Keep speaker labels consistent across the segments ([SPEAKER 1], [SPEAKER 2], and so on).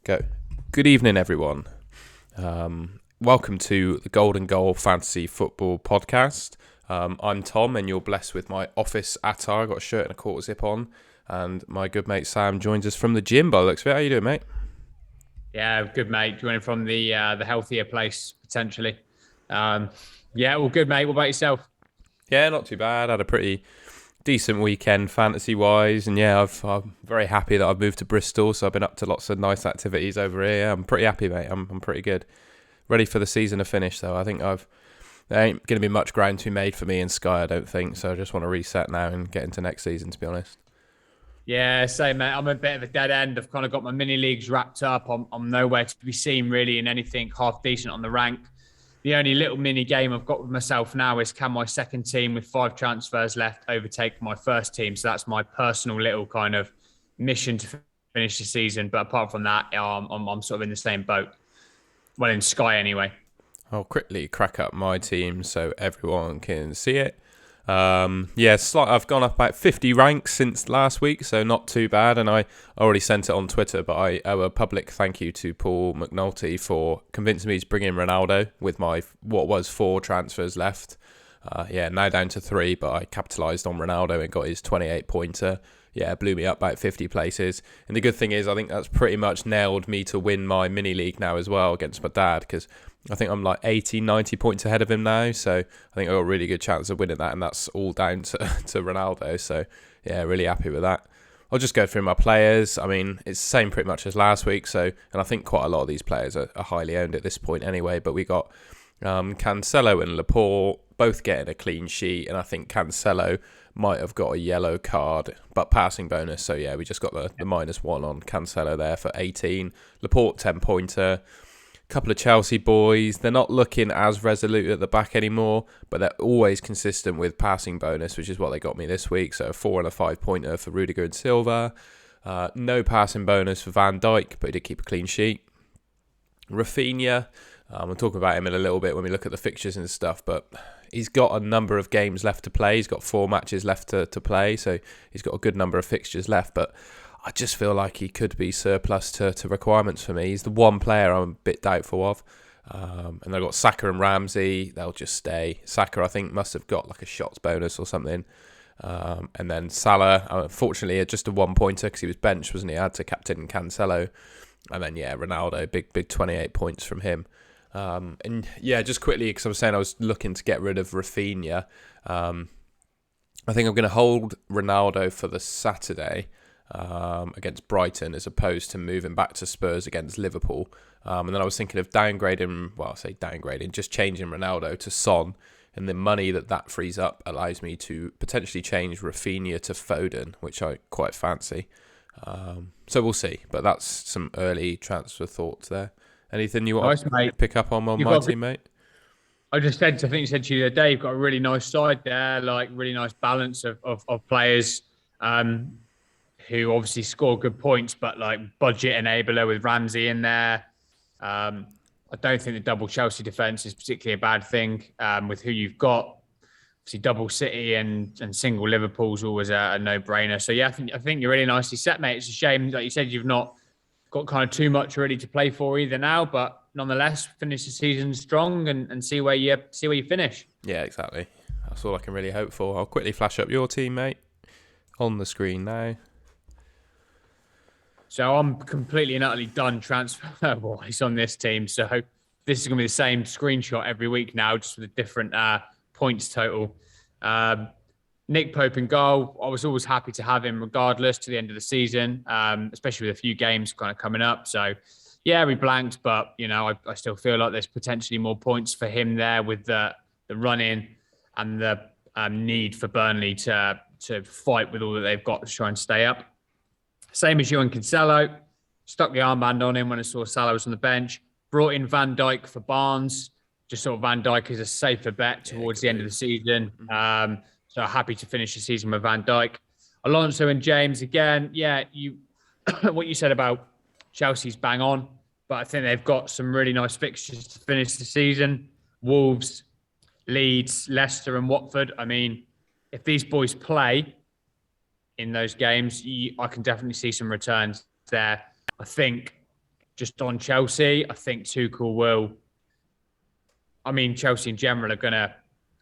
[SPEAKER 1] Go. Good evening, everyone. Welcome to the Golden Goal Fantasy Football Podcast. I'm Tom, and you're blessed with my office attire. I've got a shirt and a quarter zip on, and my good mate Sam joins us from the gym by the looks of it. How you doing, mate?
[SPEAKER 2] Yeah, good mate. Joining from the healthier place potentially. Um, yeah, well, good mate. What about yourself?
[SPEAKER 1] Yeah, not too bad. Had a pretty decent weekend fantasy-wise, and yeah, I'm very happy that I've moved to Bristol, so I've been up to lots of nice activities over here. I'm pretty happy, mate. I'm pretty good. Ready for the season to finish, though. I think there ain't going to be much ground to be made for me in Sky, I don't think. So I just want to reset now and get into next season, to be honest.
[SPEAKER 2] Yeah, same mate. I'm a bit of a dead end. I've kind of got my mini leagues wrapped up. I'm nowhere to be seen really in anything half decent on the rank. The only little mini game I've got with myself now is can my second team with 5 transfers left overtake my first team? So that's my personal little kind of mission to finish the season. But apart from that, I'm sort of in the same boat. Well, in Sky anyway.
[SPEAKER 1] I'll quickly crack up my team so everyone can see it. I've gone up about 50 ranks since last week, so not too bad. And I already sent it on Twitter, but I owe a public thank you to Paul McNulty for convincing me to bring in Ronaldo with my what was 4 transfers left. Now down to 3, but I capitalised on Ronaldo and got his 28-pointer. Yeah, blew me up about 50 places. And the good thing is, I think that's pretty much nailed me to win my mini league now as well against my dad, because I think I'm like 80, 90 points ahead of him now. So I think I've got a really good chance of winning that, and that's all down to Ronaldo. So yeah, really happy with that. I'll just go through my players. I mean, it's the same pretty much as last week. So, and I think quite a lot of these players are highly owned at this point anyway. But we got Cancelo and Laporte both getting a clean sheet, and I think Cancelo might have got a yellow card, but passing bonus. So yeah, we just got the -1 on Cancelo there for 18. Laporte 10-pointer. Couple of Chelsea boys. They're not looking as resolute at the back anymore, but they're always consistent with passing bonus, which is what they got me this week. So a 4 and a 5-pointer for Rudiger and Silva. No passing bonus for Van Dijk, but he did keep a clean sheet. Rafinha. We'll talk about him in a little bit when we look at the fixtures and stuff, but he's got a number of games left to play. He's got 4 matches left to play, so he's got a good number of fixtures left, but I just feel like he could be surplus to requirements for me. He's the one player I'm a bit doubtful of. And they've got Saka and Ramsey. They'll just stay. Saka, I think, must have got like a shots bonus or something. And then Salah, unfortunately, just a 1-pointer because he was benched, wasn't he? I had to captain Cancelo. And then, yeah, Ronaldo, big 28 points from him. And yeah, just quickly, because I was saying I was looking to get rid of Rafinha. I think I'm going to hold Ronaldo for the Saturday against Brighton, as opposed to moving back to Spurs against Liverpool. And then I was thinking of just changing Ronaldo to Son, and the money that frees up allows me to potentially change Rafinha to Foden, which I quite fancy. So we'll see, but that's some early transfer thoughts there. Anything you want
[SPEAKER 2] Nice,
[SPEAKER 1] to
[SPEAKER 2] mate.
[SPEAKER 1] pick up on
[SPEAKER 2] You've
[SPEAKER 1] my
[SPEAKER 2] got.
[SPEAKER 1] team, mate?
[SPEAKER 2] I think you said to you the other day, you've got a really nice side there, like really nice balance of players who obviously score good points, but like budget enabler with Ramsey in there. I don't think the double Chelsea defence is particularly a bad thing with who you've got. Obviously, double City and single Liverpool's always a no-brainer. So yeah, I think you're really nicely set, mate. It's a shame, like you said, you've not got kind of too much ready to play for either now, but nonetheless, finish the season strong and see where you finish.
[SPEAKER 1] Yeah, exactly. That's all I can really hope for. I'll quickly flash up your team, mate, on the screen now.
[SPEAKER 2] So I'm completely and utterly done transfer-wise on this team. So this is going to be the same screenshot every week now, just with a different points total. Nick Pope in goal. I was always happy to have him regardless to the end of the season, especially with a few games kind of coming up. So, yeah, we blanked, but, I still feel like there's potentially more points for him there with the run-in and the need for Burnley to fight with all that they've got to try and stay up. Same as you and Cancelo. Stuck the armband on him when I saw Salah was on the bench. Brought in Van Dijk for Barnes. Just thought Van Dijk is a safer bet towards the end of the season. So happy to finish the season with Van Dijk. Alonso and James, again, yeah, what you said about Chelsea's bang on, but I think they've got some really nice fixtures to finish the season. Wolves, Leeds, Leicester and Watford. I mean, if these boys play in those games, I can definitely see some returns there. I think just on Chelsea, I think Tuchel will. I mean, Chelsea in general are going to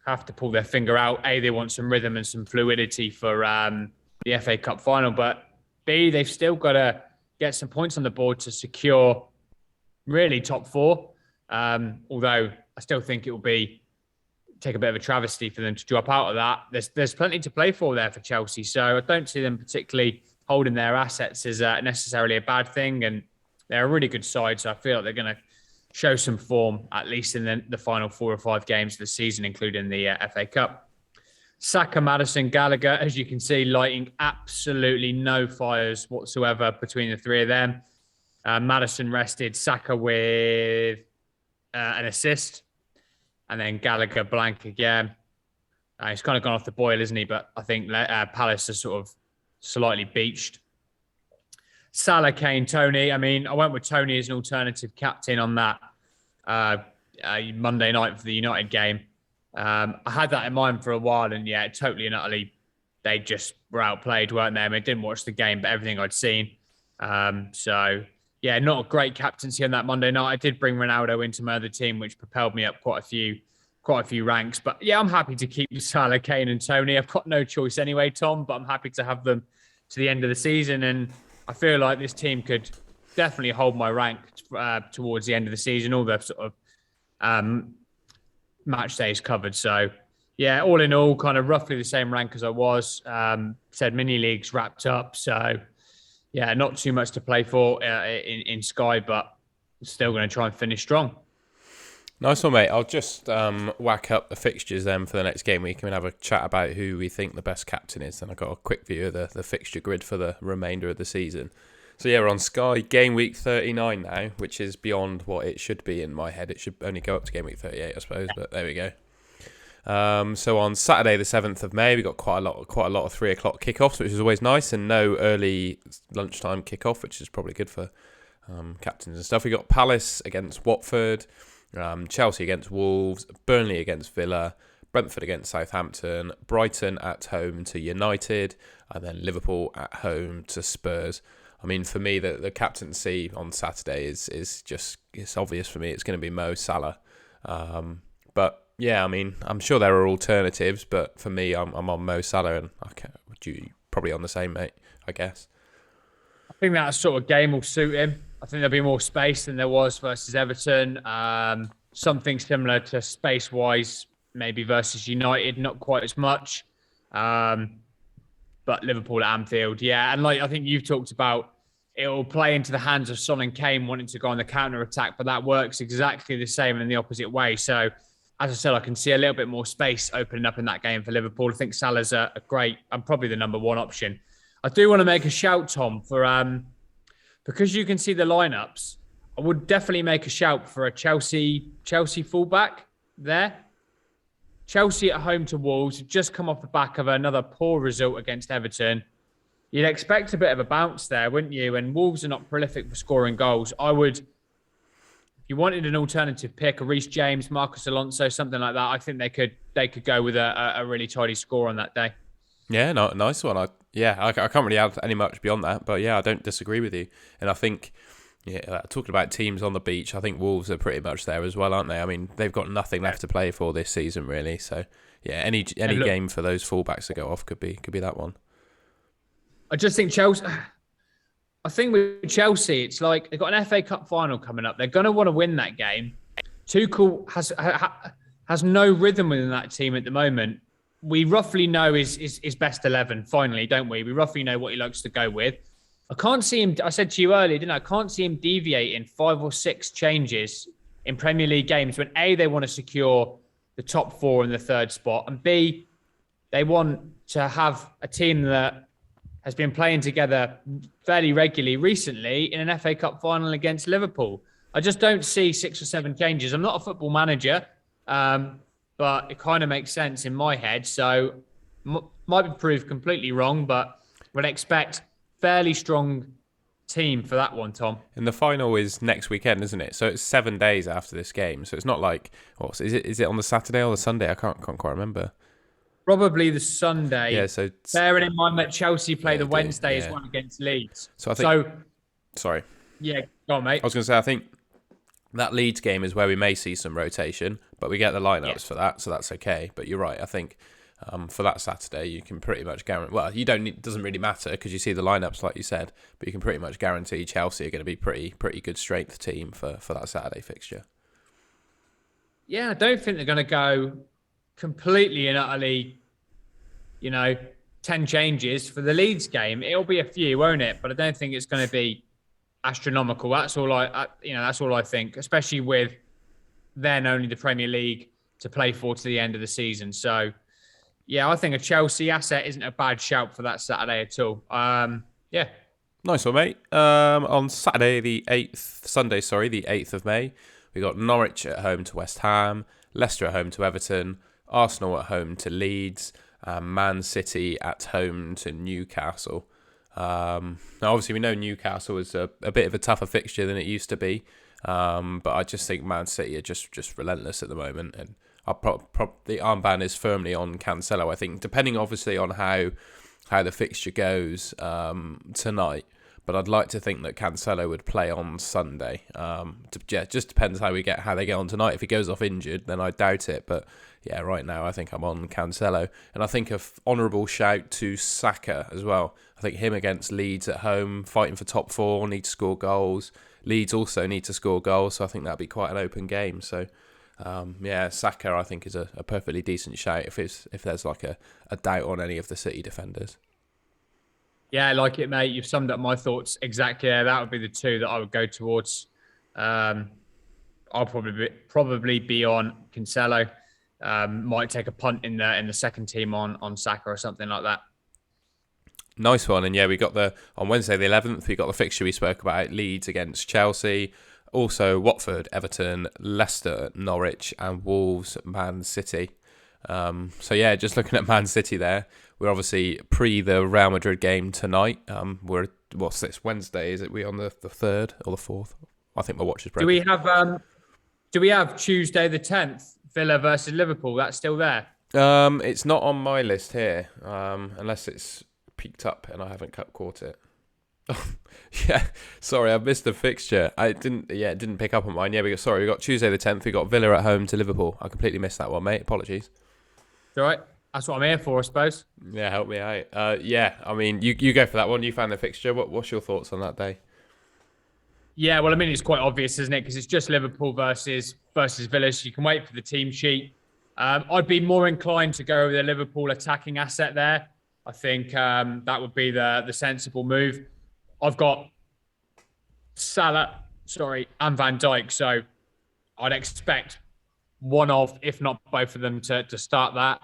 [SPEAKER 2] have to pull their finger out. A, they want some rhythm and some fluidity for the FA Cup final, but B, they've still got to get some points on the board to secure really top four. Although I still think it will take a bit of a travesty for them to drop out of that. There's plenty to play for there for Chelsea, so I don't see them particularly holding their assets as necessarily a bad thing, and they're a really good side, so I feel like they're going to show some form, at least in the final 4 or 5 games of the season, including the FA Cup. Saka, Maddison, Gallagher, as you can see, lighting absolutely no fires whatsoever between the three of them. Maddison rested, Saka with an assist, and then Gallagher blank again. He's kind of gone off the boil, isn't he? But I think Palace are sort of slightly beached. Salah, Kane, Tony. I mean, I went with Tony as an alternative captain on that Monday night for the United game. I had that in mind for a while, and yeah, totally and utterly, they just were outplayed, weren't they? I mean, I didn't watch the game, but everything I'd seen. So yeah, not a great captaincy on that Monday night. I did bring Ronaldo into my other team, which propelled me up quite a few ranks. But yeah, I'm happy to keep Salah, Kane, and Tony. I've got no choice anyway, Tom, but I'm happy to have them to the end of the season, and I feel like this team could definitely hold my rank towards the end of the season. All the sort of match days covered. So, yeah, all in all, kind of roughly the same rank as I was. Said mini leagues wrapped up. So, yeah, not too much to play for in Sky, but still going to try and finish strong.
[SPEAKER 1] Nice one, mate. I'll just whack up the fixtures then for the next game week and have a chat about who we think the best captain is. And I've got a quick view of the fixture grid for the remainder of the season. So yeah, we're on Sky Game Week 39 now, which is beyond what it should be in my head. It should only go up to Game Week 38, I suppose, but there we go. So on Saturday the 7th of May, we got quite a lot of 3 o'clock kickoffs, which is always nice, and no early lunchtime kickoff, which is probably good for captains and stuff. We got Palace against Watford. Chelsea against Wolves, Burnley against Villa, Brentford against Southampton, Brighton at home to United, and then Liverpool at home to Spurs. I mean, for me, the captaincy on Saturday is just, it's obvious for me. It's going to be Mo Salah. But yeah, I mean, I'm sure there are alternatives, but for me, I'm on Mo Salah, and you probably on the same, mate, I guess.
[SPEAKER 2] I think that sort of game will suit him. I think there'll be more space than there was versus Everton. Something similar to space-wise, maybe versus United, not quite as much. But Liverpool at Anfield, yeah. And like I think you've talked about, it will play into the hands of Son and Kane wanting to go on the counter-attack, but that works exactly the same in the opposite way. So, as I said, I can see a little bit more space opening up in that game for Liverpool. I think Salah's a great and probably the number one option. I do want to make a shout, Tom, for because you can see the lineups. I would definitely make a shout for a Chelsea fullback there. Chelsea at home to Wolves, just come off the back of another poor result against Everton. You'd expect a bit of a bounce there, wouldn't you? And Wolves are not prolific for scoring goals. I would, if you wanted an alternative pick, a Reece James, Marcus Alonso, something like that, I think they could go with a really tidy score on that day.
[SPEAKER 1] Yeah, no, nice one. I can't really add any much beyond that, but yeah, I don't disagree with you. And I think, talking about teams on the beach, I think Wolves are pretty much there as well, aren't they? I mean, they've got nothing left to play for this season, really. So yeah, any game for those fullbacks to go off could be that one.
[SPEAKER 2] I just think Chelsea. I think with Chelsea, it's like they've got an FA Cup final coming up. They're going to want to win that game. Tuchel has no rhythm within that team at the moment. We roughly know his best 11, finally, don't we? We roughly know what he likes to go with. I can't see him, I said to you earlier, didn't I? I can't see him deviating 5 or 6 changes in Premier League games when A, they want to secure the top 4 in the 3rd spot, and B, they want to have a team that has been playing together fairly regularly recently in an FA Cup final against Liverpool. I just don't see 6 or 7 changes. I'm not a football manager, but it kind of makes sense in my head. So might be proved completely wrong, but would expect fairly strong team for that one, Tom.
[SPEAKER 1] And the final is next weekend, isn't it? So it's 7 days after this game. So it's not like, is it on the Saturday or the Sunday? I can't quite remember.
[SPEAKER 2] Probably the Sunday.
[SPEAKER 1] Yeah, so
[SPEAKER 2] bearing in mind that Chelsea play the Wednesday as well against Leeds.
[SPEAKER 1] So I think. Sorry.
[SPEAKER 2] Yeah, Go on, mate.
[SPEAKER 1] I was going to say, I think that Leeds game is where we may see some rotation, but we get the lineups for that, so that's okay. But you're right. I think for that Saturday, you can pretty much guarantee. Well, you don't. It doesn't really matter because you see the lineups, like you said. But you can pretty much guarantee Chelsea are going to be pretty good strength team for that Saturday fixture.
[SPEAKER 2] Yeah, I don't think they're going to go completely and utterly, 10 changes for the Leeds game. It'll be a few, won't it? But I don't think it's going to be astronomical. That's all that's all I think, especially with then only the Premier League to play for to the end of the season. So, yeah, I think a Chelsea asset isn't a bad shout for that Saturday at all. Yeah.
[SPEAKER 1] Nice one, mate. On Sunday, the 8th of May, we got Norwich at home to West Ham, Leicester at home to Everton, Arsenal at home to Leeds, and Man City at home to Newcastle. Now, obviously, we know Newcastle is a bit of a tougher fixture than it used to be, but I just think Man City are just relentless at the moment, and the armband is firmly on Cancelo. I think, depending obviously on how the fixture goes tonight, but I'd like to think that Cancelo would play on Sunday. Just depends how they get on tonight. If he goes off injured, then I doubt it, but. Yeah, right now I think I'm on Cancelo. And I think an honourable shout to Saka as well. I think him against Leeds at home, fighting for top 4, need to score goals. Leeds also need to score goals, so I think that'd be quite an open game. So, Saka I think is a perfectly decent shout if there's like a doubt on any of the City defenders.
[SPEAKER 2] Yeah, I like it, mate. You've summed up my thoughts exactly. Yeah, that would be the two that I would go towards. I'll probably be on Cancelo. Might take a punt in the second team on Saka or something like that.
[SPEAKER 1] Nice one. And yeah, we got on Wednesday the 11th, we got the fixture we spoke about, Leeds against Chelsea, also Watford, Everton, Leicester, Norwich, and Wolves, Man City. So yeah, just looking at Man City there, we're obviously pre the Real Madrid game tonight. What's this, Wednesday? Is it we on the 3rd or the 4th? I think my watch is broken.
[SPEAKER 2] Do we have Tuesday the 10th? Villa versus Liverpool, that's still there?
[SPEAKER 1] It's not on my list here, unless it's peaked up and I haven't caught it. Yeah, sorry, I missed the fixture. It didn't pick up on mine. Yeah, we got Tuesday the 10th. We got Villa at home to Liverpool. I completely missed that one, mate. Apologies.
[SPEAKER 2] It's all right. That's what I'm here for, I suppose.
[SPEAKER 1] Yeah, help me out. Yeah, I mean, you go for that one. You found the fixture. What's your thoughts on that day?
[SPEAKER 2] Yeah, well, I mean, it's quite obvious, isn't it? Because it's just Liverpool versus Villa. So you can wait for the team sheet. I'd be more inclined to go with a Liverpool attacking asset there. I think that would be the sensible move. I've got Salah, and Van Dijk. So I'd expect one of, if not both of them, to start that.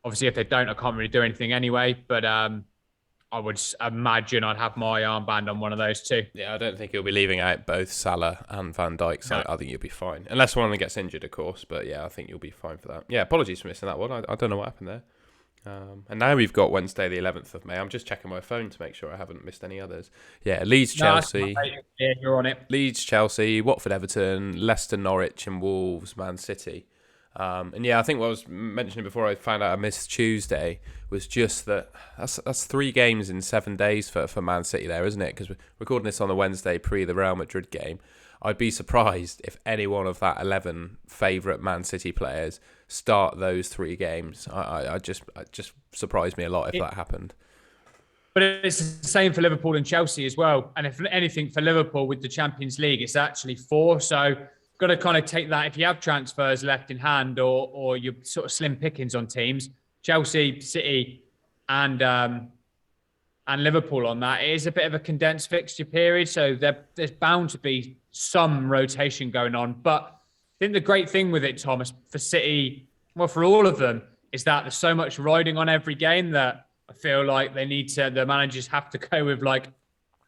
[SPEAKER 2] Obviously, if they don't, I can't really do anything anyway. But I would imagine I'd have my armband on one of those two.
[SPEAKER 1] Yeah, I don't think he'll be leaving out both Salah and Van Dijk, so no. I think you'll be fine. Unless one of them gets injured, of course. But yeah, I think you'll be fine for that. Yeah, apologies for missing that one. I don't know what happened there. And now we've got Wednesday the 11th of May. I'm just checking my phone to make sure I haven't missed any others. Yeah, Leeds, Chelsea.
[SPEAKER 2] Yeah, you're on it.
[SPEAKER 1] Leeds, Chelsea, Watford, Everton, Leicester, Norwich, and Wolves, Man City. And yeah, I think what I was mentioning before I found out I missed Tuesday was just that's 3 games in 7 days for Man City there, isn't it? Because we're recording this on a Wednesday pre the Real Madrid game. I'd be surprised if any one of that 11 favourite Man City players start those 3 games. It just surprised me a lot if that happened.
[SPEAKER 2] But it's the same for Liverpool and Chelsea as well. And if anything for Liverpool with the Champions League, it's actually 4. So got to kind of take that if you have transfers left in hand or you're sort of slim pickings on teams. Chelsea, City, and Liverpool on that. It is a bit of a condensed fixture period, so there's bound to be some rotation going on. But I think the great thing with it, Thomas, for City, well, for all of them, is that there's so much riding on every game that I feel like the managers have to go with like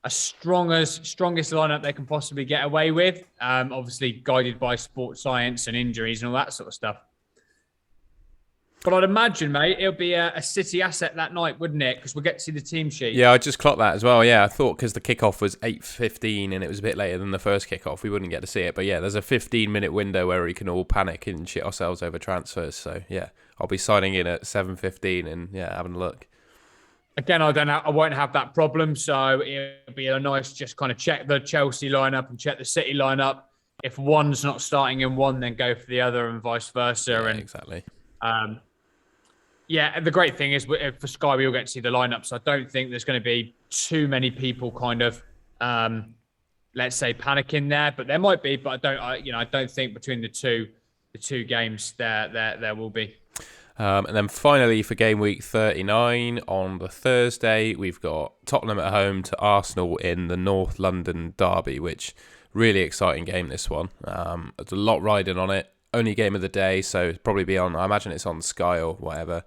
[SPEAKER 2] a strongest lineup they can possibly get away with. Obviously guided by sports science and injuries and all that sort of stuff. But I'd imagine, mate, it'll be a City asset that night, wouldn't it? Because we'll get to see the team sheet.
[SPEAKER 1] Yeah, I just clocked that as well. Yeah, I thought because the kickoff was 8:15 and it was a bit later than the first kickoff, we wouldn't get to see it. But yeah, there's a 15-minute window where we can all panic and shit ourselves over transfers. So yeah, I'll be signing in at 7:15 and yeah, having a look.
[SPEAKER 2] Again, I won't have that problem. So it'll be a nice just kind of check the Chelsea lineup and check the City lineup. If one's not starting in one, then go for the other, and vice versa.
[SPEAKER 1] Yeah,
[SPEAKER 2] And
[SPEAKER 1] exactly.
[SPEAKER 2] um, yeah, the great thing is for Sky, we all get to see the lineups. So I don't think there's going to be too many people kind of, let's say, panicking there. But there might be. But I don't think between the two games there will be.
[SPEAKER 1] And then finally for game week 39 on the Thursday, we've got Tottenham at home to Arsenal in the North London derby, which really exciting game, this one. There's a lot riding on it. Only game of the day, so it'll probably be on, I imagine it's on Sky or whatever.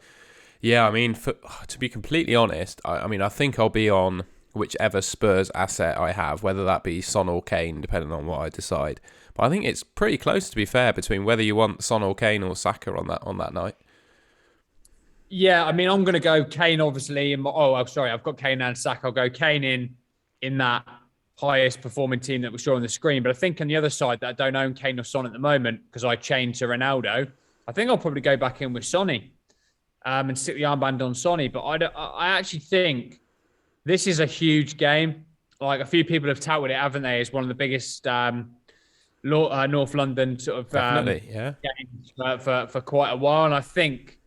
[SPEAKER 1] Yeah, I mean, to be completely honest, I think I'll be on whichever Spurs asset I have, whether that be Son or Kane, depending on what I decide. But I think it's pretty close, to be fair, between whether you want Son or Kane or Saka on that night.
[SPEAKER 2] Yeah, I mean, I'm going to go Kane, obviously. I've got Kane and Saka. I'll go Kane in that highest performing team that we saw on the screen. But I think on the other side, that I don't own Kane or Son at the moment because I changed to Ronaldo. I think I'll probably go back in with Sonny and stick the armband on Sonny. But I actually think this is a huge game. Like, a few people have touted it, haven't they, as one of the biggest North London sort of games for quite a while. And I think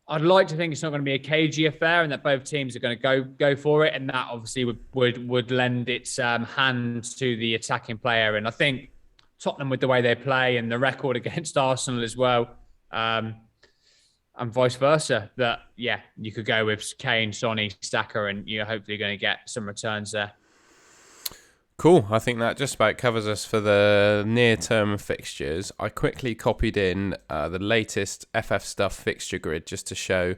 [SPEAKER 2] I'd like to think it's not going to be a cagey affair, and that both teams are going to go for it, and that obviously would lend its hand to the attacking player. And I think Tottenham, with the way they play and the record against Arsenal as well, and vice versa, that you could go with Kane, Sonny, Saka, and you're hopefully going to get some returns there.
[SPEAKER 1] Cool. I think that just about covers us for the near-term fixtures. I quickly copied in the latest FF Stuff fixture grid just to show,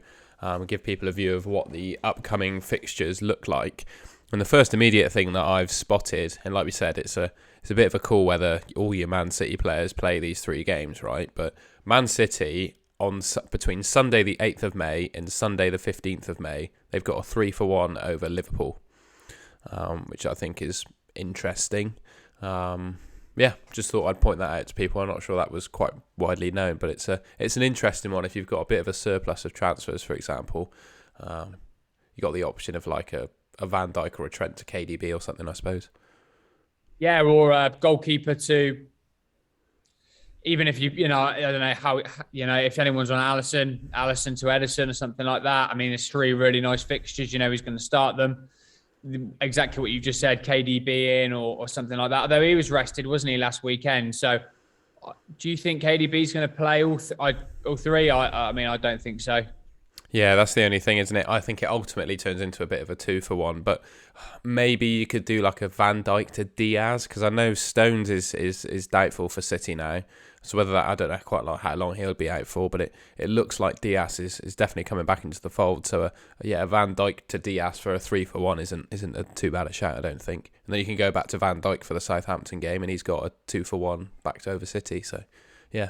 [SPEAKER 1] give people a view of what the upcoming fixtures look like. And the first immediate thing that I've spotted, and like we said, it's a bit of a call whether all your Man City players play these 3 games, right? But Man City, between Sunday the 8th of May and Sunday the 15th of May, they've got a 3-1 over Liverpool, which I think is interesting. Just thought I'd point that out to people. I'm not sure that was quite widely known, but it's an interesting one. If you've got a bit of a surplus of transfers, for example, you got the option of like a Van Dijk or a Trent to KDB or something, I suppose.
[SPEAKER 2] Yeah, or a goalkeeper to, even if I don't know how, if anyone's on Alisson to Edison or something like that. I mean, there's 3 really nice fixtures. He's going to start them. Exactly what you just said, KDB in or something like that. Although he was rested, wasn't he, last weekend? So do you think KDB is going to play all 3? I mean, I don't think so.
[SPEAKER 1] Yeah, that's the only thing, isn't it? I think it ultimately turns into a bit of a 2-for-1, but maybe you could do like a Van Dijk to Diaz, because I know Stones is doubtful for City now. So whether that, I don't know quite like how long he'll be out for, but it looks like Diaz is definitely coming back into the fold. So a Van Dijk to Diaz for a 3-for-1 isn't a too bad a shout, I don't think. And then you can go back to Van Dijk for the Southampton game, and he's got a 2-for-1 back to over City. So yeah.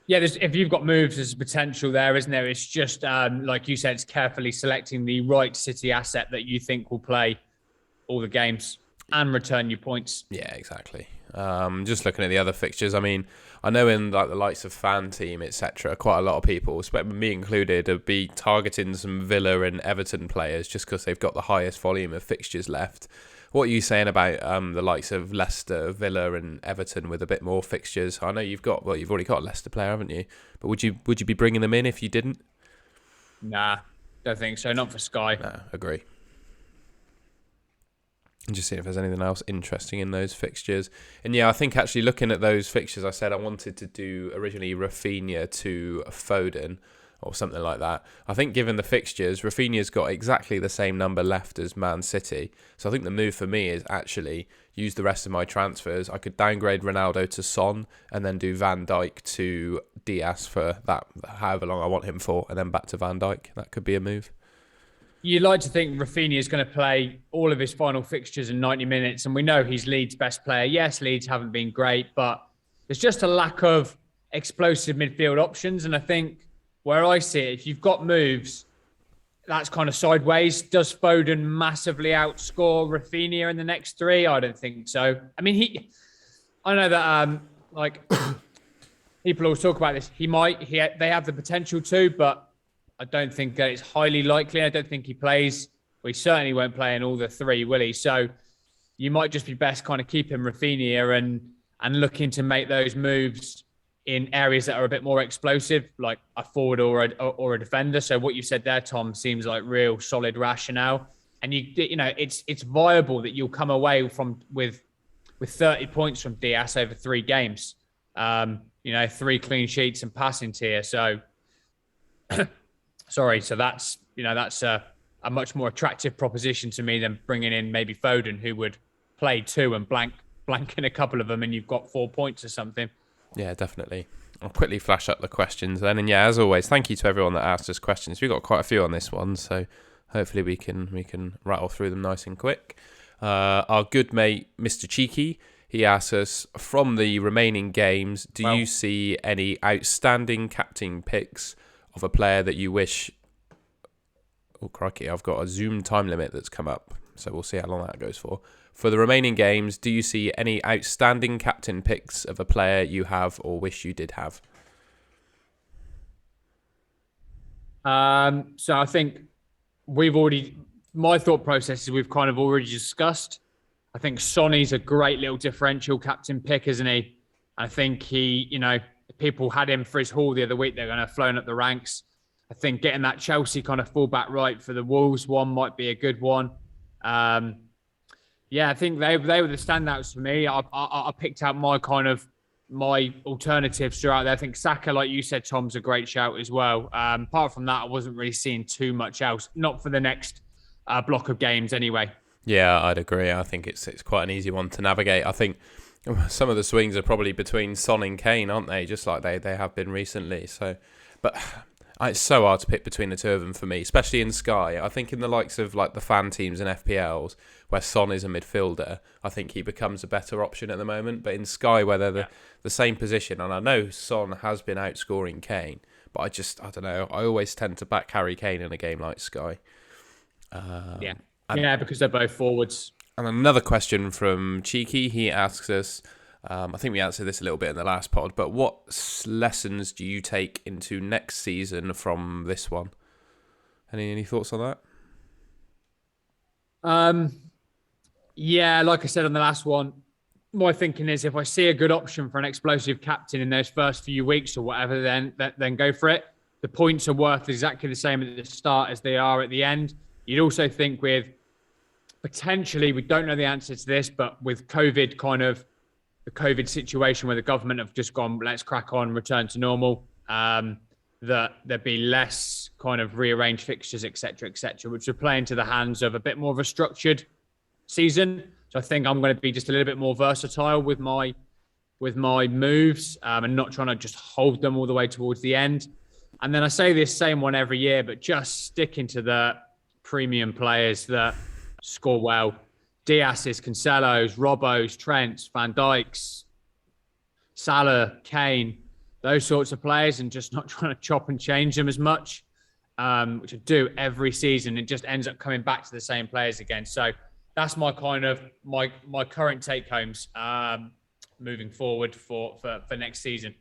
[SPEAKER 2] Yeah, if you've got moves, there's potential there, isn't there? It's just, like you said, it's carefully selecting the right City asset that you think will play all the games and return you points.
[SPEAKER 1] Yeah, exactly. Just looking at the other fixtures, I mean, I know in like the likes of Fan Team, etc., quite a lot of people, me included, will be targeting some Villa and Everton players just because they've got the highest volume of fixtures left. What are you saying about the likes of Leicester, Villa, and Everton with a bit more fixtures? I know you've already got a Leicester player, haven't you? But would you be bringing them in if you didn't?
[SPEAKER 2] Nah, don't think so. Not for Sky.
[SPEAKER 1] No, agree. Just seeing if there's anything else interesting in those fixtures. And yeah, I think actually looking at those fixtures, I said I wanted to do originally Rafinha to Foden or something like that. I think given the fixtures, Rafinha's got exactly the same number left as Man City. So I think the move for me is actually use the rest of my transfers. I could downgrade Ronaldo to Son and then do Van Dijk to Diaz for that, however long I want him for, and then back to Van Dijk. That could be a move.
[SPEAKER 2] You'd like to think Rafinha is going to play all of his final fixtures in 90 minutes, and we know he's Leeds' best player. Yes, Leeds haven't been great, but there's just a lack of explosive midfield options, and I think where I see it, if you've got moves, that's kind of sideways. Does Foden massively outscore Rafinha in the next 3? I don't think so. I mean, I know that people always talk about this. They have the potential to, but I don't think that it's highly likely. I don't think he plays. Well, he certainly won't play in all the three, will he? So you might just be best kind of keeping Rafinha and looking to make those moves in areas that are a bit more explosive, like a forward or a defender. So what you said there, Tom, seems like real solid rationale. And it's viable that you'll come away with 30 points from Diaz over 3 games. 3 clean sheets and passing tier. So sorry. So that's a much more attractive proposition to me than bringing in maybe Foden, who would play 2 and blank in a couple of them, and you've got 4 points or something.
[SPEAKER 1] Yeah, definitely. I'll quickly flash up the questions then. And yeah, as always, thank you to everyone that asked us questions. We've got quite a few on this one, so hopefully we can rattle through them nice and quick. Our good mate, Mr. Cheeky, he asks us, from the remaining games, do you see any outstanding captain picks of a player that you wish... Oh, crikey, I've got a Zoom time limit that's come up, so we'll see how long that goes for. For the remaining games, do you see any outstanding captain picks of a player you have or wish you did have?
[SPEAKER 2] So I think my thought process is we've kind of already discussed. I think Sonny's a great little differential captain pick, isn't he? I think people had him for his haul the other week. They're going to have flown up the ranks. I think getting that Chelsea kind of fullback right for the Wolves one might be a good one. I think they were the standouts for me. I picked out my alternatives throughout there. I think Saka, like you said, Tom's a great shout as well. Apart from that, I wasn't really seeing too much else. Not for the next block of games anyway.
[SPEAKER 1] Yeah, I'd agree. I think it's quite an easy one to navigate. I think some of the swings are probably between Son and Kane, aren't they? Just like they have been recently. So, but it's so hard to pick between the two of them for me, especially in Sky. I think in the likes of like the fan teams and FPLs, where Son is a midfielder, I think he becomes a better option at the moment. But in Sky, where they're the same position, and I know Son has been outscoring Kane, but I don't know. I always tend to back Harry Kane in a game like Sky.
[SPEAKER 2] Because they're both forwards.
[SPEAKER 1] And another question from Cheeky. He asks us, I think we answered this a little bit in the last pod, but what lessons do you take into next season from this one? Any thoughts on that?
[SPEAKER 2] Like I said on the last one, my thinking is if I see a good option for an explosive captain in those first few weeks or whatever, then go for it. The points are worth exactly the same at the start as they are at the end. You'd also think with potentially, we don't know the answer to this, but with COVID the COVID situation where the government have just gone, let's crack on, return to normal, that there'd be less kind of rearranged fixtures, et cetera, which would play into the hands of a bit more of a structured season. So I think I'm going to be just a little bit more versatile with my moves and not trying to just hold them all the way towards the end. And then I say this same one every year, but just sticking to the premium players that score well. Diaz's, Cancelo's, Robbo's, Trent's, Van Dijk's, Salah, Kane, those sorts of players, and just not trying to chop and change them as much, which I do every season. It just ends up coming back to the same players again. So that's my kind of my current take homes moving forward for next season.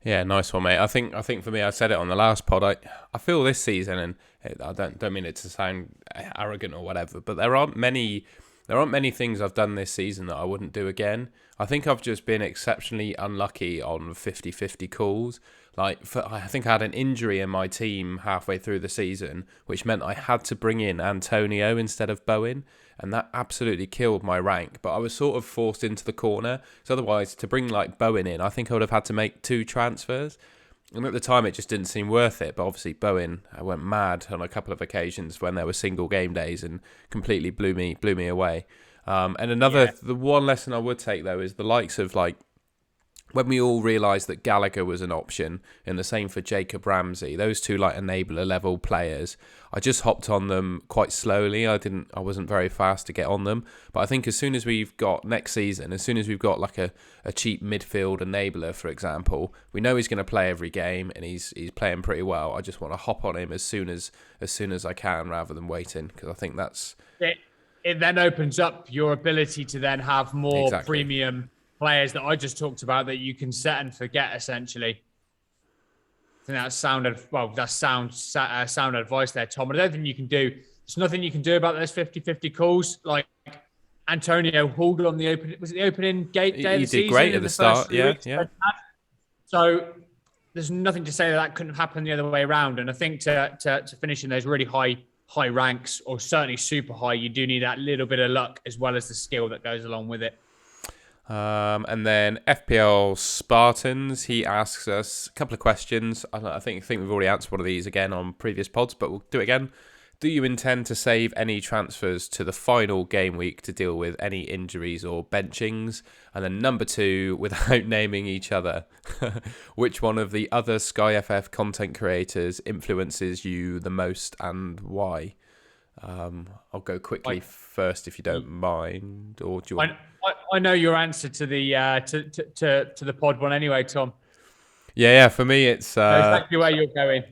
[SPEAKER 1] Yeah, nice one, mate. I think for me, I said it on the last pod. I feel this season, and I don't mean it to sound arrogant or whatever, but there aren't many things I've done this season that I wouldn't do again. I think I've just been exceptionally unlucky on 50-50 calls. I think I had an injury in my team halfway through the season, which meant I had to bring in Antonio instead of Bowen, and that absolutely killed my rank. But I was sort of forced into the corner. So otherwise, to bring like Bowen in, I think I would have had to make 2 transfers. And at the time, it just didn't seem worth it. But obviously, Bowen, I went mad on a couple of occasions when there were single game days and completely blew me away. The one lesson I would take though is the likes of like when we all realised that Gallagher was an option, and the same for Jacob Ramsey, those two like enabler level players, I just hopped on them quite slowly. I wasn't very fast to get on them. But I think as soon as we've got next season, as soon as we've got like a cheap midfield enabler, for example, we know he's going to play every game and he's playing pretty well. I just want to hop on him as soon as I can rather than waiting, because I think that's...
[SPEAKER 2] It then opens up your ability to then have more premium players that I just talked about that you can set and forget, essentially. think that's sound advice there, Tom. I don't think you can do. There's nothing you can do about those 50-50 calls. Like Antonio hauled on the opening gate day of
[SPEAKER 1] He
[SPEAKER 2] the
[SPEAKER 1] did
[SPEAKER 2] season
[SPEAKER 1] great at
[SPEAKER 2] in
[SPEAKER 1] the
[SPEAKER 2] the first
[SPEAKER 1] start.
[SPEAKER 2] 3 weeks.
[SPEAKER 1] Yeah.
[SPEAKER 2] So there's nothing to say that couldn't have happened the other way around. And I think to finish in those really high ranks, or certainly super high, you do need that little bit of luck as well as the skill that goes along with it.
[SPEAKER 1] And then FPL Spartans, he asks us a couple of questions. I think we've already answered one of these again on previous pods, but we'll do it again. Do you intend to save any transfers to the final game week to deal with any injuries or benchings? And then number 2, without naming each other, which one of the other Sky FF content creators influences you the most and why? I'll go quickly first if you don't mind. Or do you want...
[SPEAKER 2] I know your answer to the to the pod one anyway, Tom.
[SPEAKER 1] Yeah. For me, it's
[SPEAKER 2] exactly where you're going.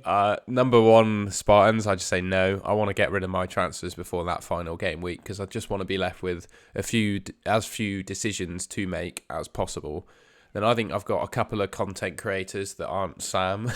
[SPEAKER 1] Number 1, Spartans. I just say no. I want to get rid of my transfers before that final game week because I just want to be left with as few decisions to make as possible. Then I think I've got a couple of content creators that aren't Sam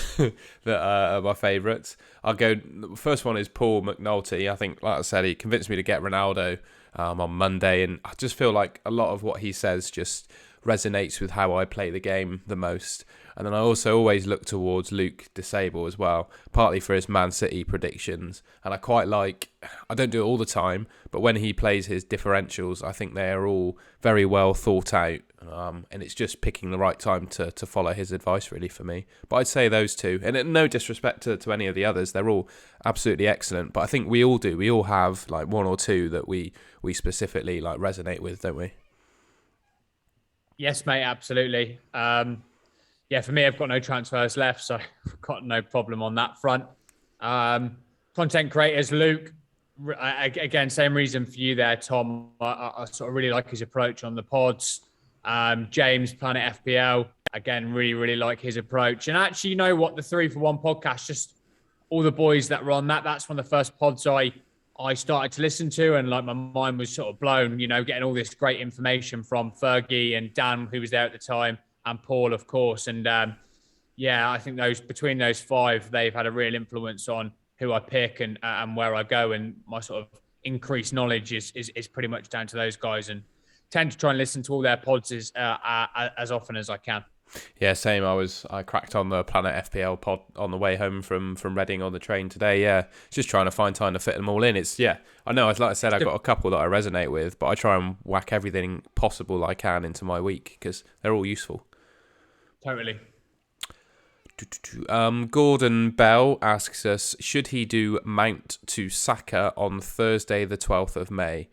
[SPEAKER 1] that are my favourites. I'll go. The first one is Paul McNulty. I think, like I said, he convinced me to get Ronaldo on Monday, and I just feel like a lot of what he says just resonates with how I play the game the most. And then I also always look towards Luke Disable as well, partly for his Man City predictions. And I quite like, I don't do it all the time, but when he plays his differentials, I think they are all very well thought out. And it's just picking the right time to follow his advice, really, for me. But I'd say those two. And no disrespect to any of the others, they're all absolutely excellent. But I think we all do. We all have like one or two that we specifically like resonate with, don't we?
[SPEAKER 2] Yes, mate, absolutely. Yeah, for me, I've got no transfers left, so I've got no problem on that front. Content creators, Luke, again, same reason for you there, Tom. I sort of really like his approach on the pods. James, Planet FPL, again, really like his approach. And actually, you know what? The 3 for 1 podcast, just all the boys that were on that's one of the first pods I started to listen to, and like my mind was sort of blown, getting all this great information from Fergie and Dan, who was there at the time, and Paul, of course. And I think between those 5, they've had a real influence on who I pick and where I go. And my sort of increased knowledge is pretty much down to those guys, and tend to try and listen to all their pods as often as I can. Yeah,
[SPEAKER 1] same. I cracked on the Planet FPL pod on the way home from Reading on the train today. Yeah, just trying to find time to fit them all in. I know, like I said, I've got a couple that I resonate with, but I try and whack everything possible I can into my week because they're all useful.
[SPEAKER 2] Totally.
[SPEAKER 1] Gordon Bell asks us, should he do Mount to Saka on Thursday the 12th of May?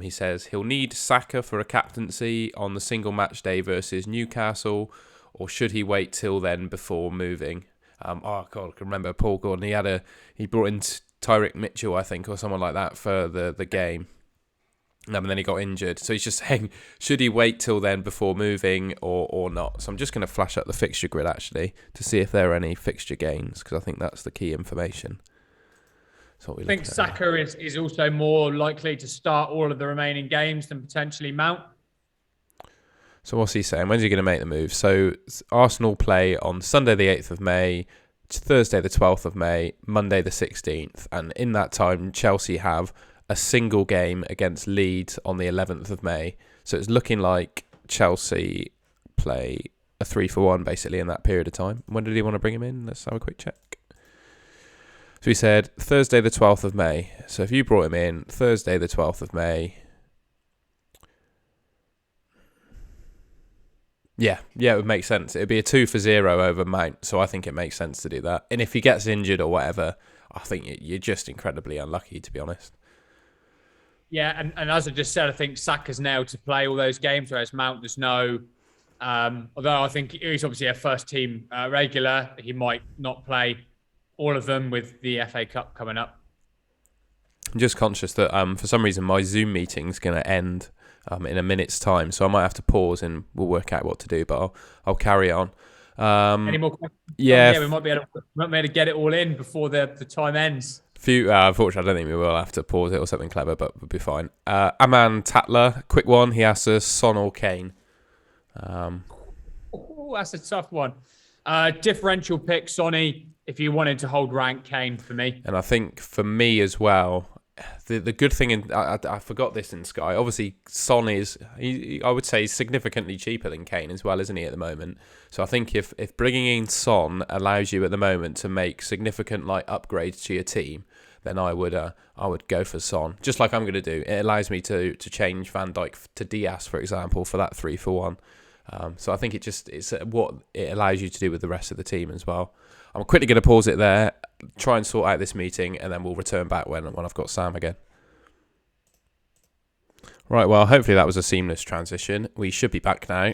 [SPEAKER 1] He says he'll need Saka for a captaincy on the single match day versus Newcastle, or should he wait till then before moving? I can remember Paul Gordon. He brought in Tyrick Mitchell, I think, or someone like that for the game. And then he got injured. So he's just saying, should he wait till then before moving or not? So I'm just going to flash up the fixture grid, actually, to see if there are any fixture gains, because I think that's the key information.
[SPEAKER 2] I think Saka is also more likely to start all of the remaining games than potentially Mount.
[SPEAKER 1] So what's he saying? When's he going to make the move? So Arsenal play on Sunday the 8th of May, Thursday the 12th of May, Monday the 16th. And in that time, Chelsea have a single game against Leeds on the 11th of May. So it's looking like Chelsea play a 3 for 1 basically in that period of time. When did he want to bring him in? Let's have a quick check. So he said Thursday the 12th of May. So if you brought him in Thursday the 12th of May. Yeah, it would make sense. It would be a 2 for 0 over Mount. So I think it makes sense to do that. And if he gets injured or whatever, I think you're just incredibly unlucky, to be honest.
[SPEAKER 2] Yeah, and as I just said, I think Saka's now to play all those games, whereas Mount there's no. Although I think he's obviously a first team regular, he might not play all of them with the FA Cup coming up.
[SPEAKER 1] I'm just conscious that for some reason my Zoom meeting's going to end in a minute's time, so I might have to pause and we'll work out what to do, but I'll carry on.
[SPEAKER 2] Any more questions?
[SPEAKER 1] Yeah,
[SPEAKER 2] we might be able to get it all in before the time ends.
[SPEAKER 1] Unfortunately, I don't think we will have to pause it or something clever, but we'll be fine. Aman Tatler, quick one. He asks us Son or Kane.
[SPEAKER 2] That's a tough one. Differential pick, Sonny, if you wanted to hold rank, Kane for me.
[SPEAKER 1] And I think for me as well, the good thing, I forgot this in Sky, obviously Son is, I would say, significantly cheaper than Kane as well, isn't he, at the moment? So I think if bringing in Son allows you at the moment to make significant upgrades to your team, then I would go for Son, just like I'm going to do. It allows me to change Van Dijk to Diaz, for example, for that 3-for-1. So I think it's what it allows you to do with the rest of the team as well. I'm quickly going to pause it there, try and sort out this meeting, and then we'll return back when I've got Sam again. Right, well, hopefully that was a seamless transition. We should be back now.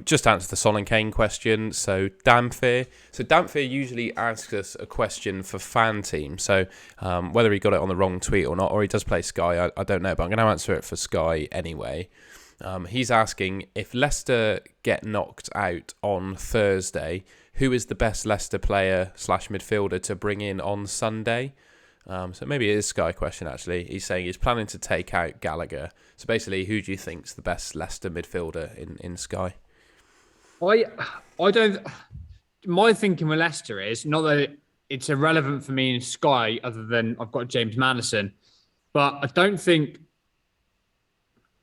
[SPEAKER 1] Just answer the Son and Kane question. So Damphir usually asks us a question for fan team. So whether he got it on the wrong tweet or not, or he does play Sky, I don't know, but I'm going to answer it for Sky anyway. He's asking, if Leicester get knocked out on Thursday, who is the best Leicester player / midfielder to bring in on Sunday? So maybe it is a Sky question, actually. He's saying he's planning to take out Gallagher. So basically, who do you think's the best Leicester midfielder in Sky?
[SPEAKER 2] I don't... My thinking with Leicester is, not that it's irrelevant for me in Sky, other than I've got James Maddison, but I don't think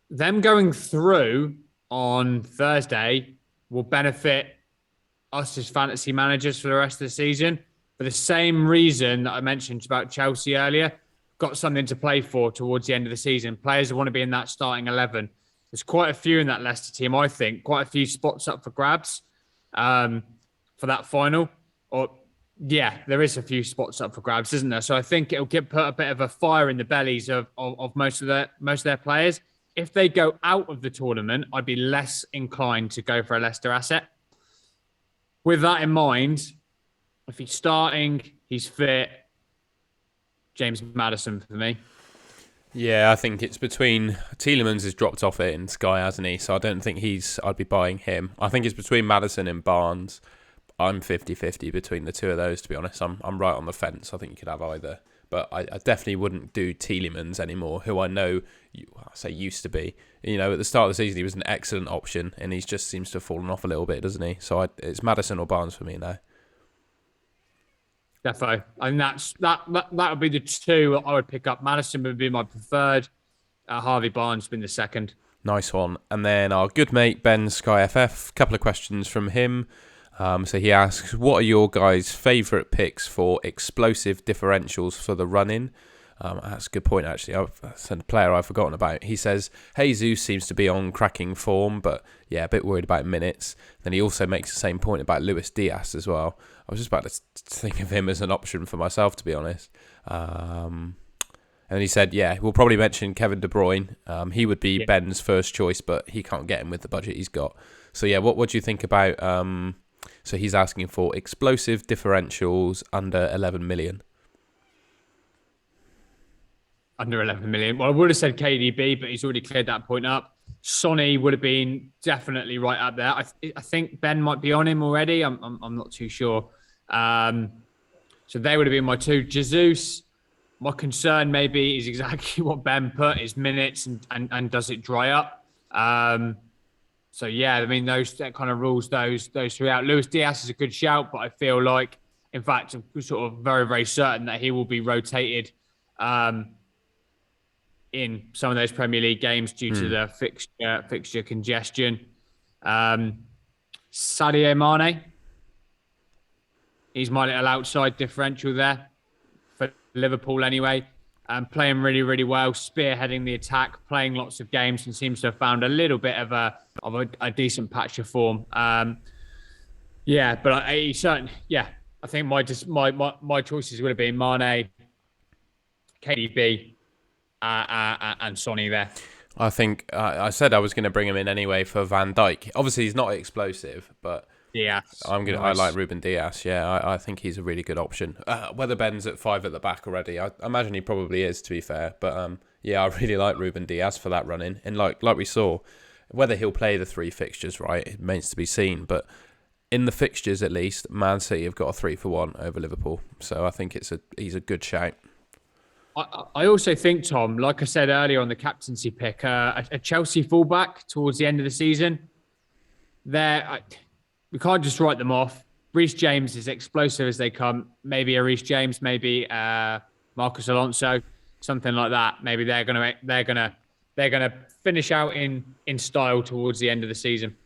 [SPEAKER 2] them going through on Thursday will benefit us as fantasy managers for the rest of the season. For the same reason that I mentioned about Chelsea earlier, got something to play for towards the end of the season. Players who want to be in that starting 11. There's quite a few in that Leicester team, I think. Quite a few spots up for grabs for that final. There is a few spots up for grabs, isn't there? So I think it'll put a bit of a fire in the bellies of most of their players. If they go out of the tournament, I'd be less inclined to go for a Leicester asset. With that in mind, if he's starting, he's fit, James Maddison for me.
[SPEAKER 1] Yeah, I think it's between... Tielemans has dropped off it in Sky, hasn't he? So I don't think I'd be buying him. I think it's between Maddison and Barnes. I'm 50-50 between the two of those, to be honest. I'm right on the fence. I think you could have either. But I definitely wouldn't do Tielemans anymore, who I know, used to be. At the start of the season, he was an excellent option, and he just seems to have fallen off a little bit, doesn't he? So it's Maddison or Barnes for me now.
[SPEAKER 2] Defo. And that would be the two I would pick up. Maddison would be my preferred. Harvey Barnes would be the second.
[SPEAKER 1] Nice one. And then our good mate, Ben Sky FF, couple of questions from him. So he asks, what are your guys' favourite picks for explosive differentials for the run-in? That's a good point, actually. That's a player I've forgotten about. He says, Jesus seems to be on cracking form, but yeah, a bit worried about minutes. Then he also makes the same point about Luis Diaz as well. I was just about to think of him as an option for myself, to be honest. And he said, we'll probably mention Kevin De Bruyne. He would be Ben's first choice, but he can't get him with the budget he's got. So yeah, what do you think about... So he's asking for explosive differentials under 11 million.
[SPEAKER 2] Under 11 million. Well, I would have said KDB, but he's already cleared that point up. Sonny would have been definitely right up there. I think Ben might be on him already. I'm not too sure. So they would have been my two. Jesus, my concern maybe is exactly what Ben put, is minutes and does it dry up? So yeah, I mean, that kind of rules those three out. Luis Diaz is a good shout, but I feel like, in fact, I'm sort of very, very certain that he will be rotated in some of those Premier League games due to the fixture congestion. Sadio Mane, he's my little outside differential there for Liverpool anyway. Playing really, really well, spearheading the attack, playing lots of games, and seems to have found a little bit of a decent patch of form. But I think my choices would have been Mane, KDB, and Sonny there.
[SPEAKER 1] I think I said I was going to bring him in anyway for Van Dijk. Obviously, he's not explosive, but
[SPEAKER 2] yeah,
[SPEAKER 1] nice. I like Ruben Diaz. Yeah, I think he's a really good option. Whether Ben's at 5 at the back already, I imagine he probably is, to be fair. But I really like Ruben Diaz for that run-in. And like we saw, whether he'll play the 3 fixtures, right, it remains to be seen. But in the fixtures, at least, Man City have got a 3-for-1 over Liverpool. So I think he's a good shout.
[SPEAKER 2] I also think, Tom, like I said earlier on the captaincy pick, a Chelsea fullback towards the end of the season, we can't just write them off. Reece James is explosive as they come. Maybe a Reece James, maybe Marcus Alonso, something like that. Maybe they're gonna finish out in style towards the end of the season.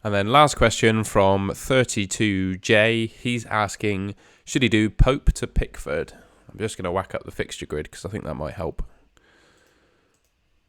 [SPEAKER 1] And then last question from 32J. He's asking, should he do Pope to Pickford? I'm just going to whack up the fixture grid because I think that might help.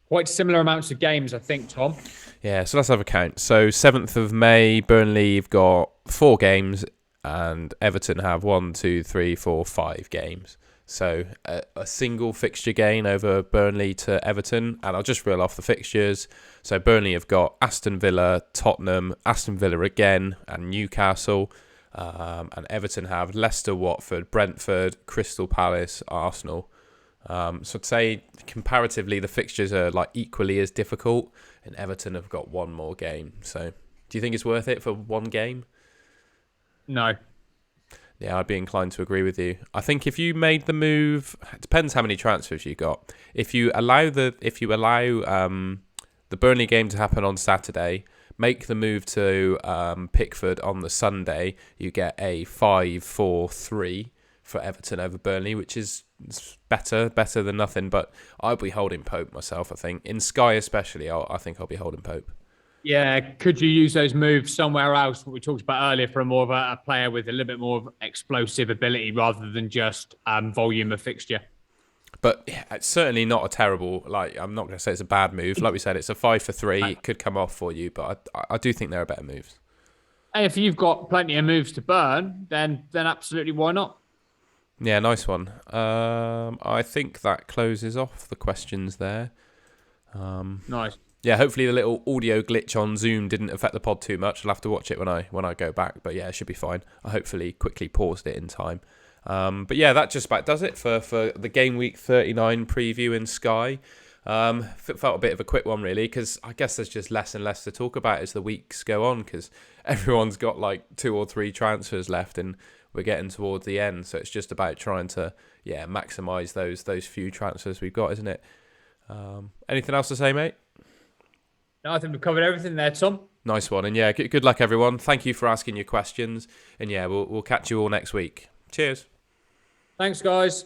[SPEAKER 2] Quite similar amounts of games, I think, Tom.
[SPEAKER 1] Yeah, so let's have a count. So 7th of May, Burnley have got 4 games and Everton have 1, 2, 3, 4, 5 games. So a single fixture gain over Burnley to Everton. And I'll just reel off the fixtures. So Burnley have got Aston Villa, Tottenham, Aston Villa again, and Newcastle. And Everton have Leicester, Watford, Brentford, Crystal Palace, Arsenal. So I'd say comparatively the fixtures are like equally as difficult, and Everton have got one more game. So do you think it's worth it for one game?
[SPEAKER 2] No.
[SPEAKER 1] Yeah, I'd be inclined to agree with you. I think if you made the move, it depends how many transfers you got. If you allow the Burnley game to happen on Saturday, make the move to Pickford on the Sunday, you get a 5-4-3 for Everton over Burnley, which is better than nothing. But I'll be holding Pope myself, I think. In Sky especially, I think I'll be holding Pope.
[SPEAKER 2] Yeah, could you use those moves somewhere else? What we talked about earlier for more of a player with a little bit more of explosive ability rather than just volume of fixture.
[SPEAKER 1] But yeah, it's certainly not a terrible. Like, I'm not going to say it's a bad move. Like we said, it's a 5-for-3. It could come off for you, but I do think there are better moves.
[SPEAKER 2] And if you've got plenty of moves to burn, then absolutely why not?
[SPEAKER 1] Yeah, nice one. I think that closes off the questions there.
[SPEAKER 2] Nice.
[SPEAKER 1] Yeah, hopefully the little audio glitch on Zoom didn't affect the pod too much. I'll have to watch it when I go back. But yeah, it should be fine. I hopefully quickly paused it in time. But yeah, that just about does it for the Game Week 39 preview in Sky. It felt a bit of a quick one, really, because I guess there's just less and less to talk about as the weeks go on, because everyone's got like 2 or 3 transfers left and we're getting towards the end. So it's just about trying to, maximise those few transfers we've got, isn't it? Anything else to say, mate?
[SPEAKER 2] No, I think we've covered everything there, Tom.
[SPEAKER 1] Nice one. And yeah, good luck, everyone. Thank you for asking your questions. And yeah, we'll catch you all next week. Cheers.
[SPEAKER 2] Thanks, guys.